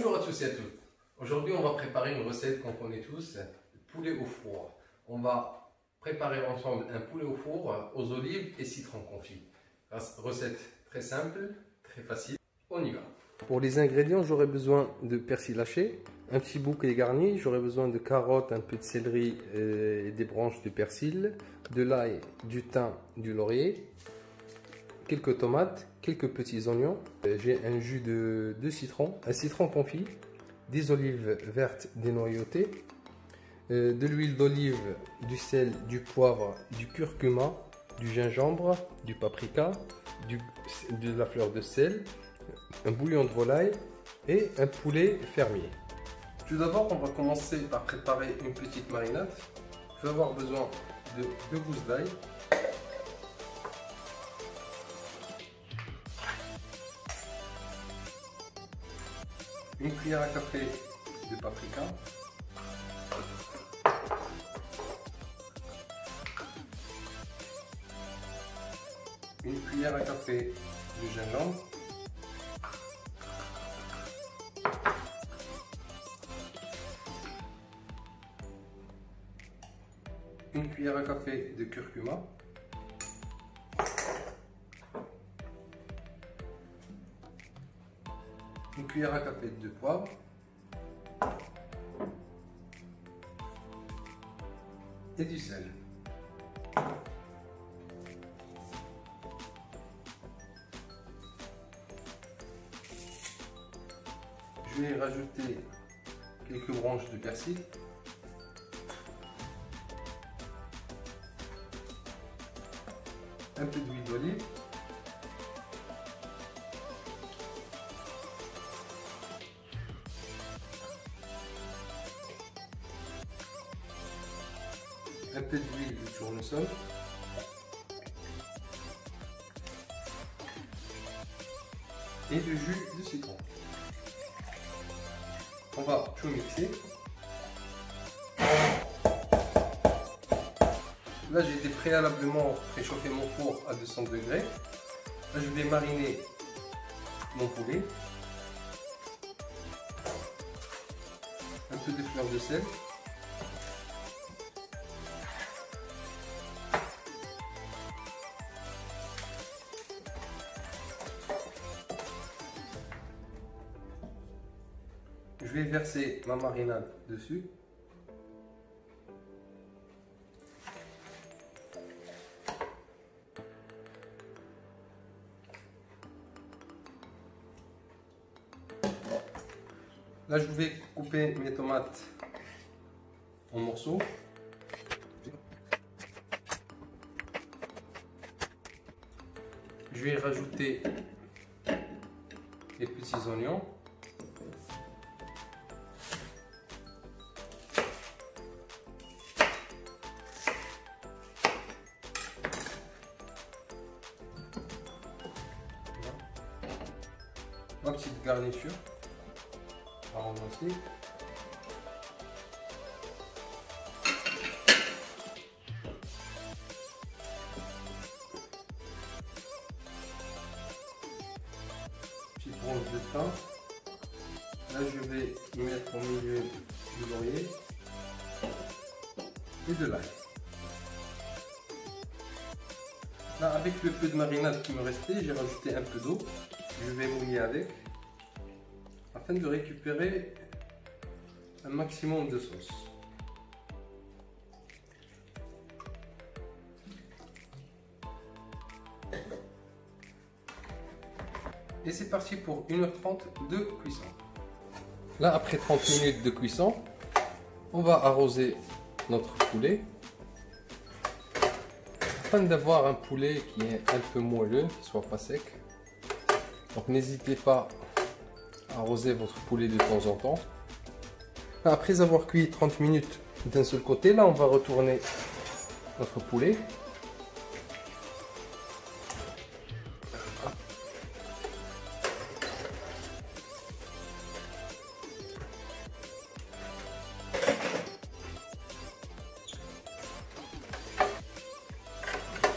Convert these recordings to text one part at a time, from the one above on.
Bonjour à tous et à toutes. Aujourd'hui, on va préparer une recette qu'on connaît tous, poulet au four. On va préparer ensemble un poulet au four aux olives et citron confit. Recette très simple, très facile. On y va. Pour les ingrédients, j'aurai besoin de persil haché, un petit bouquet garni, j'aurai besoin de carottes, un peu de céleri et des branches de persil, de l'ail, du thym, du laurier, quelques tomates, quelques petits oignons. J'ai un jus de citron, un citron confit, des olives vertes dénoyautées, de l'huile d'olive, du sel, du poivre, du curcuma, du gingembre, du paprika, de la fleur de sel, un bouillon de volaille et un poulet fermier. Tout d'abord, on va commencer par préparer une petite marinade. Je vais avoir besoin de 2 gousses d'ail, une cuillère à café de paprika, une cuillère à café de gingembre, une cuillère à café de curcuma, une cuillère à café de poivre, et du sel. Je vais rajouter quelques branches de persil, un peu d'huile d'olive, un peu d'huile de tournesol, et du jus de citron. On va tout mixer. Là, j'ai préalablement préchauffé mon four à 200 degrés. Là, je vais mariner mon poulet. Un peu de fleur de sel. Je vais verser ma marinade dessus. Là, je vais couper mes tomates en morceaux. Je vais rajouter les petits oignons. Ma petite garniture à remplacer. Petite branche de thym. Là, je vais mettre au milieu du laurier et de l'ail. Là, avec le peu de marinade qui me restait, j'ai rajouté un peu d'eau. Je vais mouiller avec afin de récupérer un maximum de sauce. Et c'est parti pour 1h30 de cuisson. Là, après 30 minutes de cuisson, on va arroser notre poulet afin d'avoir un poulet qui est un peu moelleux, qui soit pas sec. Donc n'hésitez pas à arroser votre poulet de temps en temps. Après avoir cuit 30 minutes d'un seul côté, là on va retourner notre poulet.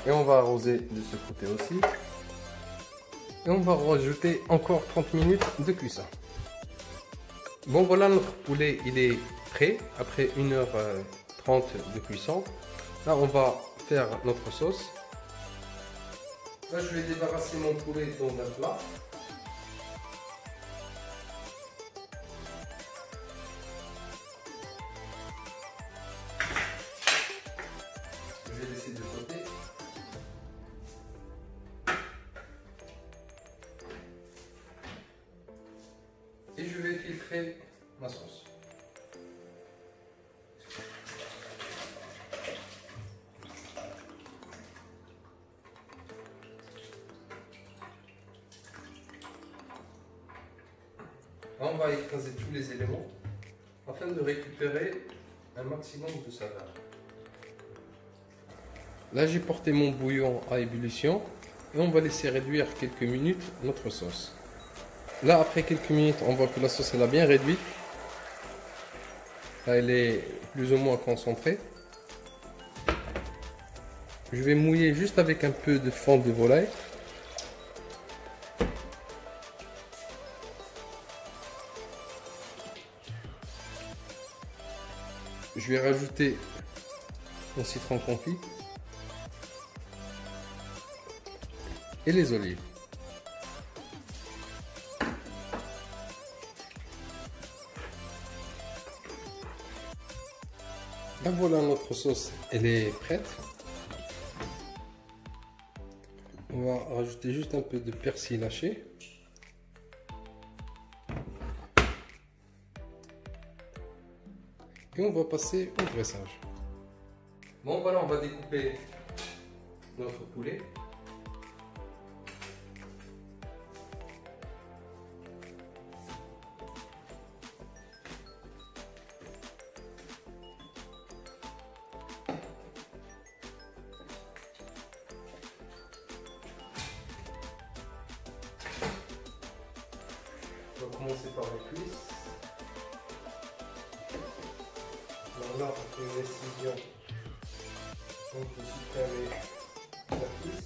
Et on va arroser de ce côté aussi. Et on va rajouter encore 30 minutes de cuisson. Bon voilà, notre poulet il est prêt après 1h30 de cuisson. Là on va faire notre sauce. Là je vais débarrasser mon poulet dans un plat. Je vais laisser de côté. Et je vais filtrer ma sauce. On va écraser tous les éléments afin de récupérer un maximum de saveur. Là j'ai porté mon bouillon à ébullition et on va laisser réduire quelques minutes notre sauce. Là après quelques minutes on voit que la sauce elle a bien réduit. Là elle est plus ou moins concentrée. Je vais mouiller juste avec un peu de fond de volaille. Je vais rajouter mon citron confit et les olives. Là voilà, notre sauce, elle est prête. On va rajouter juste un peu de persil haché. Et on va passer au dressage. Bon voilà, on va découper notre poulet. On va commencer par les cuisses. Alors là, on fait une incision entre le supérieur et la cuisse.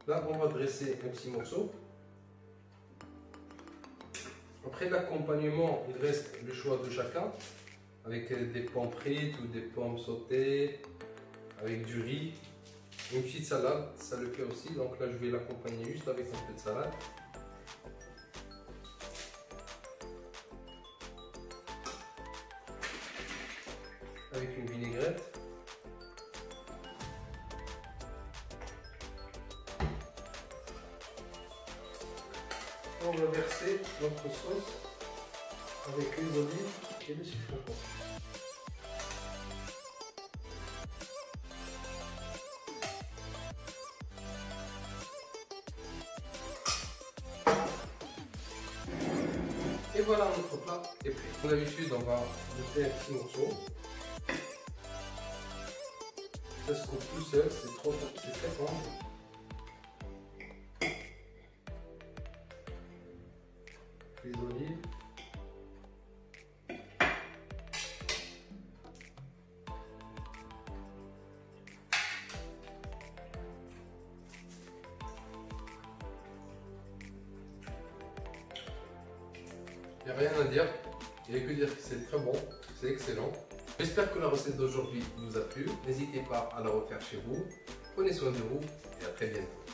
Là, on va dresser un petit morceau. Après l'accompagnement, il reste le choix de chacun, avec des pommes frites ou des pommes sautées, avec du riz, une petite salade, ça le fait aussi. Donc là, je vais l'accompagner juste avec un peu de salade. Avec une vinaigrette. On va verser notre sauce avec les olives et le citron. Et voilà, notre plat est prêt. Comme d'habitude, on va jeter un petit morceau. Ça se coupe tout seul, c'est très tendre. Les olives. Il n'y a rien à dire, il n'y a que dire que c'est très bon, c'est excellent. J'espère que la recette d'aujourd'hui vous a plu. N'hésitez pas à la refaire chez vous. Prenez soin de vous et à très bientôt.